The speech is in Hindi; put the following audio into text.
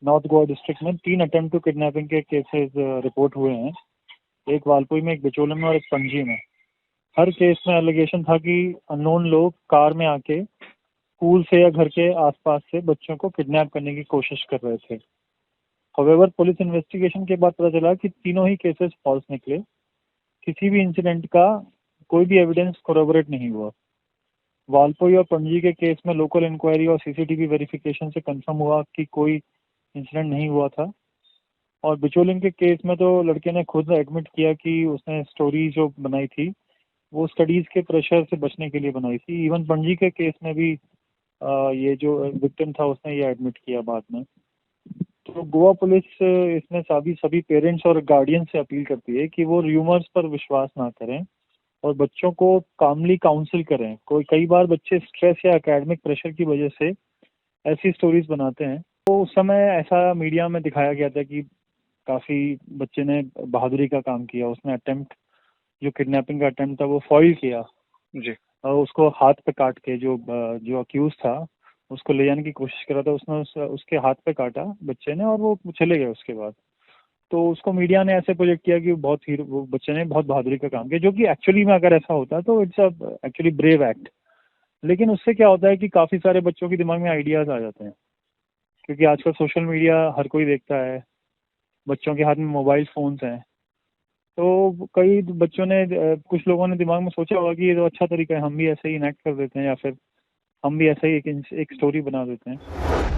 नॉर्थ गोवा डिस्ट्रिक्ट में 3 अटेम्प्ट टू किडनैपिंग के केसेस रिपोर्ट हुए हैं। एक वालपुई में, एक बिचोले में और एक पणजी में। हर केस में एलिगेशन था कि अननोन लोग कार में आके स्कूल से या घर के आसपास से बच्चों को किडनैप करने की कोशिश कर रहे थे। हाउएवर पुलिस इन्वेस्टिगेशन के बाद पता चला कि तीनों ही केसेस फॉल्स निकले। किसी भी इंसिडेंट का कोई भी एविडेंस कोरोबोरेट नहीं हुआ। वालपोई और पणजी के केस में लोकल इंक्वायरी और सीसीटीवी वेरिफिकेशन से कंफर्म हुआ कि कोई इंसिडेंट नहीं हुआ था। और बिचोलिंग के केस में तो लड़के ने खुद एडमिट किया कि उसने स्टोरी जो बनाई थी वो स्टडीज के प्रेशर से बचने के लिए बनाई थी। इवन पणजी के केस में भी ये जो विक्टिम था उसने ये एडमिट किया बाद में। तो गोवा पुलिस इसमें सभी पेरेंट्स और गार्डियन से अपील करती है कि वो र्यूमर्स पर विश्वास ना करें और बच्चों को कामली काउंसिल करें। कई बार बच्चे स्ट्रेस या एकेडमिक प्रेशर की वजह से ऐसी स्टोरीज बनाते हैं। तो उस समय ऐसा मीडिया में दिखाया गया था कि काफ़ी बच्चे ने बहादुरी का काम किया। उसने अटेम्प्ट, जो किडनैपिंग का अटेम्प्ट था वो फॉइल किया जी। और उसको हाथ पे काट के जो अक्यूज था उसको ले जाने की कोशिश करा था। उसके हाथ पे काटा बच्चे ने और वो चले गए उसके बाद। तो उसको मीडिया ने ऐसे प्रोजेक्ट किया कि वो बच्चे ने बहुत बहादुरी का काम किया, जो कि एक्चुअली में अगर ऐसा होता तो इट्स एक्चुअली ब्रेव एक्ट। लेकिन उससे क्या होता है कि काफ़ी सारे बच्चों के दिमाग में आइडियाज़ आ जाते हैं, क्योंकि आजकल सोशल मीडिया हर कोई देखता है, बच्चों के हाथ में मोबाइल फ़ोन्स हैं। तो कई बच्चों ने कुछ लोगों ने दिमाग में सोचा होगा कि ये तो अच्छा तरीका है, हम भी ऐसे ही इनेक्ट कर देते हैं या फिर हम भी ऐसे ही एक स्टोरी बना देते हैं।